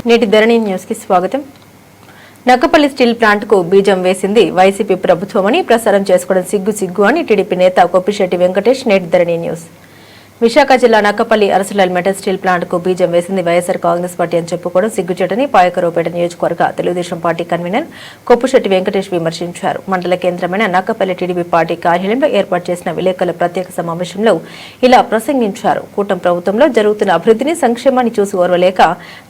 నేటి ధరణి న్యూస్ కి స్వాగతం. నక్కపల్లి స్టీల్ ప్లాంట్ కు బీజం వేసింది వైసీపీ ప్రభుత్వమని ప్రసారం చేసుకోవడం సిగ్గు అని టీడీపీ నేత కొప్పిశెట్టి వెంకటేష్ నేటి ధరణి న్యూస్. విశాఖ జిల్లా నక్కపల్లి అరసలాల్ మెటల్ స్టీల్ ప్లాంట్ కు బీజం వేసింది వైఎస్ఆర్ కాంగ్రెస్ పార్టీ అని చెప్పుకోవడం సిగ్గుచేటని పాయకరావుపేట నియోజకవర్గ తెలుగుదేశం పార్టీ కన్వీనర్ కొప్పిశెట్టి వెంకటేష్ విమర్శించారు. మండల కేంద్రమైన నక్కపల్లి టీడీపీ పార్టీ కార్యాలయంలో ఏర్పాటు చేసిన విలేకరుల ప్రత్యేక సమావేశంలో ఇలా ప్రసంగించారు. కూటమి ప్రభుత్వంలో జరుగుతున్న అభివృద్ధిని సంక్షేమాన్ని చూసి ఓర్వలేక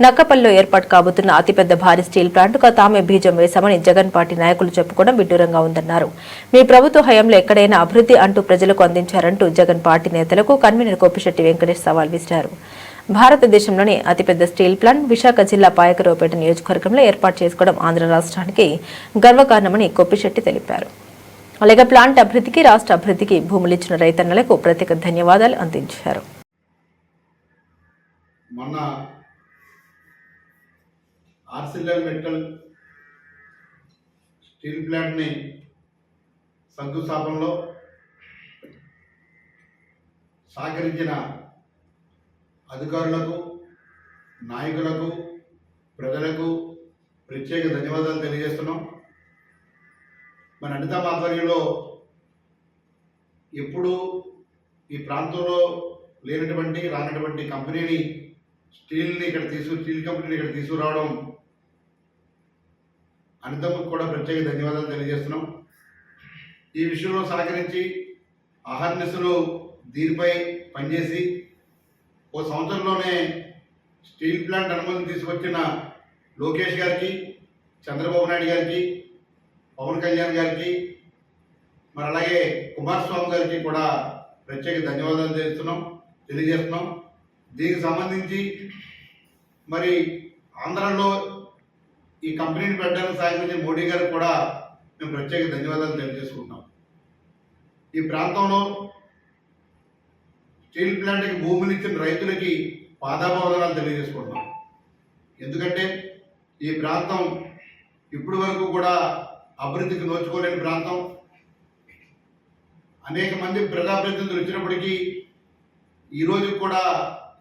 నక్కపల్లిలో ఏర్పాటు కాబోతున్న అతిపెద్ద భారీ స్టీల్ ప్లాంట్కు తామే బీజం వేశామని జగన్ పార్టీ నాయకులు చెప్పుకోవడం విడ్డూరంగా ఉందన్నారు. మీ ప్రభుత్వ హయాంలో ఎక్కడైనా అభివృద్ధి అంటూ ప్రజలకు అందించారంటూ జగన్ పార్టీ నేతలకు కన్వీనర్ కొప్పిశెట్టి వెంకటేష్ సవాల్ విసిరారు. భారతదేశంలోని అతిపెద్ద స్టీల్ ప్లాంట్ విశాఖ జిల్లా పాయకరావుపేట నియోజకవర్గంలో ఏర్పాటు చేసుకోవడం ఆంధ్ర రాష్ట్రానికి గర్వకారణమని కొప్పిశెట్టి తెలిపారు. అలాగే ప్లాంట్ అభివృద్ధికి రాష్ట్ర అభివృద్ధికి భూములిచ్చిన రైతన్నలకు ప్రత్యేక ధన్యవాదాలు అందించారు. మొన్న ఆర్సిలర్ మెటల్ స్టీల్ ప్లాంట్ని శంకుస్థాపనలో సహకరించిన అధికారులకు, నాయకులకు, ప్రజలకు ప్రత్యేక ధన్యవాదాలు తెలియజేస్తున్నాం. మన అనితా ఆధ్వర్యంలో ఎప్పుడు ఈ ప్రాంతంలో లేనటువంటి రానటువంటి కంపెనీని స్టీల్ కంపెనీని ఇక్కడ తీసుకురావడం అనితమ్మకు కూడా ప్రత్యేక ధన్యవాదాలు తెలియజేస్తున్నాం. ఈ విషయంలో సహకరించి అహర్నిశలు దీనిపై పనిచేసి ఓ సంవత్సరంలోనే స్టీల్ ప్లాంట్ అనుమతిని తీసుకొచ్చిన లోకేష్ గారికి, చంద్రబాబు నాయుడు గారికి, పవన్ కళ్యాణ్ గారికి, మరి అలాగే కుమారస్వామి గారికి కూడా ప్రత్యేక ధన్యవాదాలు తెలియజేస్తున్నాం. దీనికి సంబంధించి మరి ఆంధ్రాలో ఈ కంపెనీని పెట్టడానికి సహకరించిన మోడీ గారికి కూడా మేము ప్రత్యేక ధన్యవాదాలు తెలియజేసుకుంటున్నాం. ఈ ప్రాంతంలో స్టీల్ ప్లాంట్కి భూములు ఇచ్చిన రైతులకి పాదాభివందనాలు తెలియజేసుకుంటున్నాం. ఎందుకంటే ఈ ప్రాంతం ఇప్పటి వరకు కూడా అభివృద్ధికి నోచుకోలేని ప్రాంతం. అనేక మంది ప్రజాప్రతినిధులు వచ్చినప్పటికీ ఈరోజు కూడా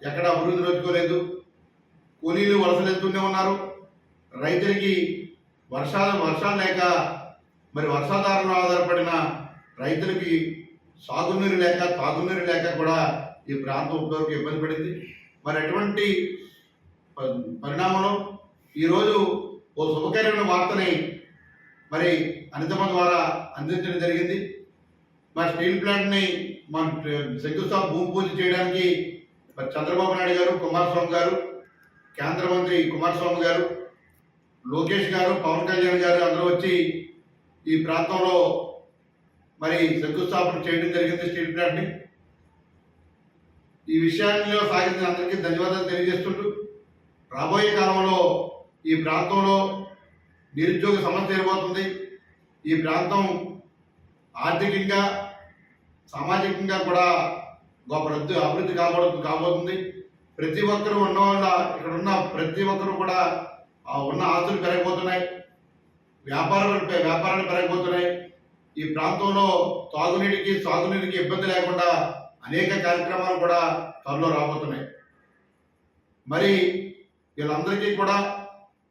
ఎక్కడ అభివృద్ధి నోచుకోలేదు. కూలీలు వలసలు వెళ్తూనే ఉన్నారు. రైతులకి వర్షాలు లేక మరి వర్షాధారంలో ఆధారపడిన రైతులకి సాగునీరు లేక తాగునీరు లేక కూడా ఈ ప్రాంతం ఇప్పటివరకు ఇబ్బంది పడింది. మరి అటువంటి పరిణామంలో ఈరోజు ఓ శుభకరమైన వార్తని మరి అనితమ్మ ద్వారా అందించడం జరిగింది. మరి స్టీల్ ప్లాంట్ని మన శంకుస్థాపన భూమి పూజ చేయడానికి మరి చంద్రబాబు నాయుడు గారు, కుమారస్వామి గారు, కేంద్ర మంత్రి కుమారస్వామి గారు, లోకేష్ గారు, పవన్ కళ్యాణ్ గారు అందరూ వచ్చి ఈ ప్రాంతంలో మరి శంకుస్థాపన చేయడం జరిగింది స్టీల్ ప్లాంట్ని. ఈ విషయాల్లో సాగించిన అందరికీ ధన్యవాదాలు తెలియజేస్తుంటూ రాబోయే కాలంలో ఈ ప్రాంతంలో నిరుద్యోగ సమస్య ఏర్పడుతుంది. ఈ ప్రాంతం ఆర్థికంగా, సామాజికంగా కూడా గొప్ప అభివృద్ధి కాబోతుంది. ప్రతి ఒక్కరూ ఇక్కడ ఉన్న ప్రతి ఒక్కరూ కూడా ఉన్న ఆస్తులు పెరగబోతున్నాయి, వ్యాపారాలు పెరగబోతున్నాయి. ఈ ప్రాంతంలో సాగునీటికి ఇబ్బంది లేకుండా అనేక కార్యక్రమాలు కూడా త్వరలో రాబోతున్నాయి. మరి వీళ్ళందరికీ కూడా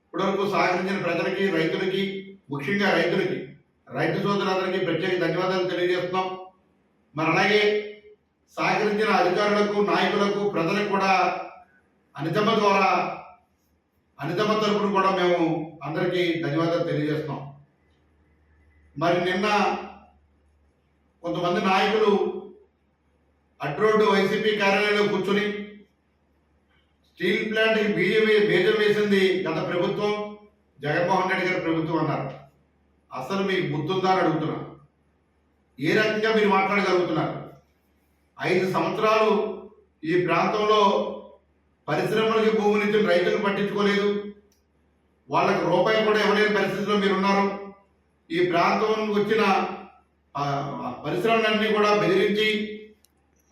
ఇప్పటివరకు సహకరించిన ప్రజలకి, రైతులకి, ముఖ్యంగా రైతు సోదరులందరికీ ప్రత్యేక ధన్యవాదాలు తెలియజేస్తున్నాం. మరి అలాగే సహకరించిన అధికారులకు, నాయకులకు, ప్రజలకు కూడా అనితమ్మ తరపున కూడా మేము అందరికీ ధన్యవాదాలు తెలియజేస్తున్నాం. మరి నిన్న కొంతమంది నాయకులు అడ్రోడ్డు వైసీపీ కార్యాలయంలో కూర్చొని స్టీల్ ప్లాంట్కి బీజం వేసింది గత ప్రభుత్వం, జగన్మోహన్ రెడ్డి గారి ప్రభుత్వం అన్నారు. అసలు మీకు గుర్తుందా అని అడుగుతున్నా. ఏ రకంగా మీరు మాట్లాడగలుగుతున్నారు? 5 సంవత్సరాలు ఈ ప్రాంతంలో పరిశ్రమలకి భూములు ఇచ్చిన రైతులు పట్టించుకోలేదు. వాళ్ళకి రూపాయి కూడా ఇవ్వలేని పరిస్థితిలో మీరున్నారు. ఈ ప్రాంతం వచ్చిన పరిశ్రమలన్నీ కూడా బెదిరించి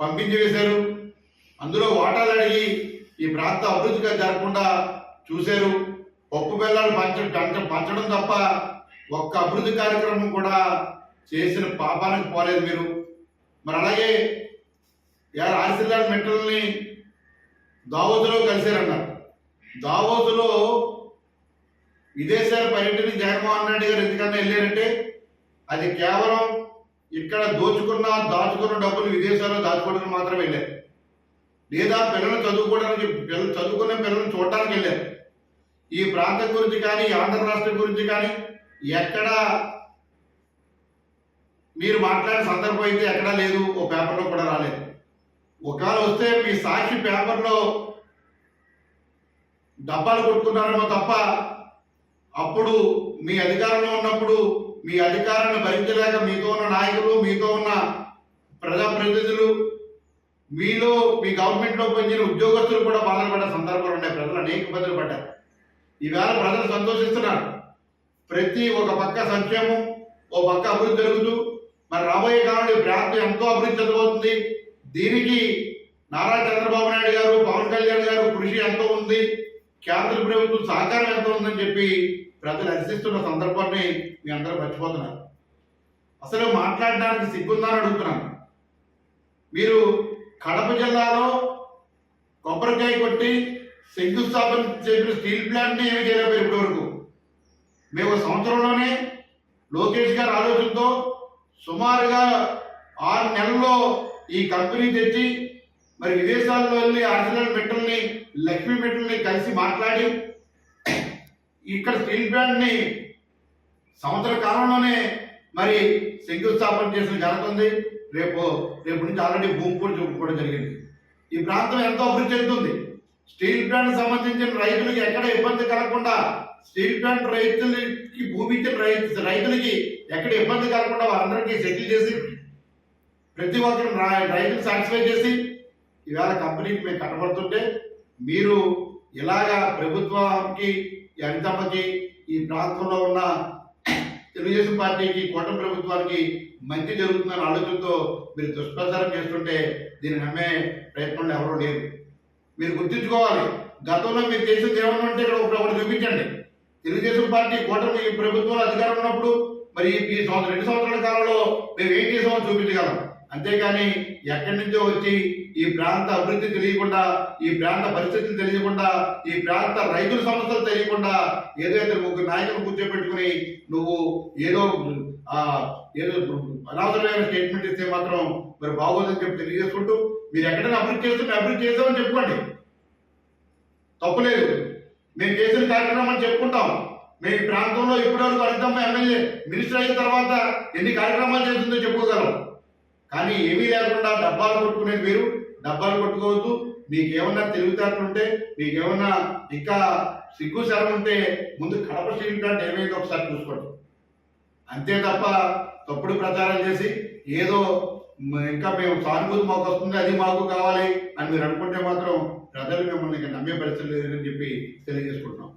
పంపించి వేశారు. అందులో వాటాలు అడిగి ఈ ప్రాంత అభివృద్ధిగా జరగకుండా చూశారు. పప్పు బెల్లాలు పంచడం తప్ప ఒక్క అభివృద్ధి కార్యక్రమం కూడా చేసిన పాపానికి పోలేదు మీరు. మరి అలాగే ఆర్సిలర్ మెటల్ని దావోతులో కలిశారన్నారు. దావోసులో విదేశాల పర్యటనకి జగన్మోహన్ రెడ్డి గారు ఎందుకన్నా వెళ్ళారంటే అది కేవలం ఇక్కడ దాచుకున్న డబ్బులు విదేశాల్లో దాచుకోవడానికి మాత్రమే వెళ్ళారు, లేదా పిల్లలు చదువుకునే పిల్లలను చూడటానికి వెళ్ళారు. ఈ ప్రాంతం గురించి కానీ ఆంధ్ర రాష్ట్రం గురించి కానీ ఎక్కడ మీరు మాట్లాడిన సందర్భం అయితే ఎక్కడా లేదు, ఓ పేపర్లో కూడా రాలేదు. ఒకవేళ వస్తే మీ సాక్షి పేపర్లో డబ్బాలు కొట్టుకున్నారేమో తప్ప అప్పుడు మీ అధికారంలో ఉన్నప్పుడు మీ అధికారాన్ని భరించలేక మీతో ఉన్న నాయకులు, మీతో ఉన్న ప్రజాప్రతినిధులు, మీలో మీ గవర్నమెంట్లో పనిచేసిన ఉద్యోగస్తులు కూడా బాధపడ్డ సందర్భాలు ఉన్నాయి. ప్రజలు అనేక ఇబ్బందులు పడ్డారు. ఈవేళ ప్రజలు సంతోషిస్తున్నారు. ప్రతి ఒక పక్క సంక్షేమం, ఓ పక్క అభివృద్ధి జరుగుతూ మరి రాబోయే కాలంలో ఈ ప్రాంతం ఎంతో అభివృద్ధి చెందబోతుంది. దీనికి నారా చంద్రబాబు నాయుడు గారు, పవన్ కళ్యాణ్ గారు కృషి ఎంతో ఉంది, కేంద్ర ప్రభుత్వం సహకారం ఎంతో ఉందని చెప్పి ప్రజలు హర్షిస్తున్న సందర్భాన్ని మీ అందరూ మర్చిపోతున్నారు. అసలు మాట్లాడడానికి సిగ్గుందని అడుగుతున్నాను. మీరు కడప జిల్లాలో కొబ్బరికాయ కొట్టి శంకుస్థాపన చేసిన స్టీల్ ప్లాంట్ని ఏమి చేయలేకపోయారు ఇప్పటి వరకు. మేము సంవత్సరంలోనే లోకేష్ గారి ఆలోచనతో సుమారుగా 6 నెలల్లో ఈ కంపెనీ తెచ్చి మరి విదేశాల్లో వెళ్ళి ఆర్సిలర్ మెటల్ని, లక్ష్మీ మెటల్ని కలిసి మాట్లాడి ఇక్కడ స్టీల్ ప్లాంట్ని సంవత్సర కాలంలోనే మరి శంకుస్థాపన చేసిన ఘనత ఉంది. రేపు నుంచి ఆల్రెడీ భూమి పూజ కూడా జరిగింది. ఈ ప్రాంతం ఎంతో అభివృద్ధి చెందుతుంది. స్టీల్ ప్లాంట్ సంబంధించిన రైతులకి ఎక్కడ ఇబ్బంది కలగకుండా, స్టీల్ ప్లాంట్ రైతులకి భూమి ఇచ్చిన రైతులకి ఎక్కడ ఇబ్బంది కలగకుండా వారందరికీ సెటిల్ చేసి ప్రతి ఒక్కరు రైతులు సాటిస్ఫై చేసి ఇవాళ కంపెనీకి మేము కట్టబడుతుంటే మీరు ఇలాగా ప్రభుత్వానికి, అనితమ్మకి, ఈ ప్రాంతంలో ఉన్న తెలుగుదేశం పార్టీకి, కూటమి ప్రభుత్వానికి మంచి జరుగుతుందన్న ఆలోచనతో మీరు దుష్ప్రచారం చేస్తుంటే దీన్ని నమ్మే ప్రయత్నంలో ఎవరూ లేరు. మీరు గుర్తుంచుకోవాలి, గతంలో మీరు చేసింది ఏమన్నా ఉంటే ఇక్కడ ఒకటి చూపించండి. తెలుగుదేశం పార్టీ కూటమి ప్రభుత్వంలో అధికారం ఉన్నప్పుడు మరి ఈ 2 సంవత్సరాల కాలంలో మేము ఏం చేసామో చూపించగలం. అంతేకాని ఎక్కడి నుంచో వచ్చి ఈ ప్రాంత అభివృద్ధి తెలియకుండా, ఈ ప్రాంత పరిస్థితులు తెలియకుండా, ఈ ప్రాంత రైతుల సమస్యలు తెలియకుండా ఏదైతే ముగ్గురు నాయకులు కూర్చోబెట్టుకుని నువ్వు ఏదో అనవసరమైన స్టేట్మెంట్ ఇస్తే మాత్రం మరి బాగోదని చెప్పి తెలియజేసుకుంటూ మీరు ఎక్కడైనా అభివృద్ధి చేసామని చెప్పుకోండి, తప్పులేదు. మేము చేసిన కార్యక్రమాలు చెప్పుకుంటాం. మేము ఈ ప్రాంతంలో ఇప్పటివరకు అనితమ్మ ఎమ్మెల్యే మినిస్టర్ అయిన తర్వాత ఎన్ని కార్యక్రమాలు చేస్తుందో చెప్పుకోగలం. కానీ ఏమీ లేకుండా డబ్బాలు కొట్టుకునేది మీరు డబ్బాలు కొట్టుకోవద్దు. మీకేమన్నా తెలివితేటలు ఉంటే, మీకేమన్నా ఇంకా సిగ్గు శరం ఉంటే ముందు కడప స్టీల్ ప్లాంట్ ఏమైందో ఒకసారి చూసుకోండి. అంతే తప్ప తప్పుడు ప్రచారం చేసి ఏదో ఇంకా మేము సానుభూతి మాకు వస్తుంది, అది మాకు కావాలి అని మీరు అనుకుంటే మాత్రం ప్రజలు మిమ్మల్ని నమ్మే పరిస్థితి లేదని చెప్పి తెలియజేసుకుంటున్నాం.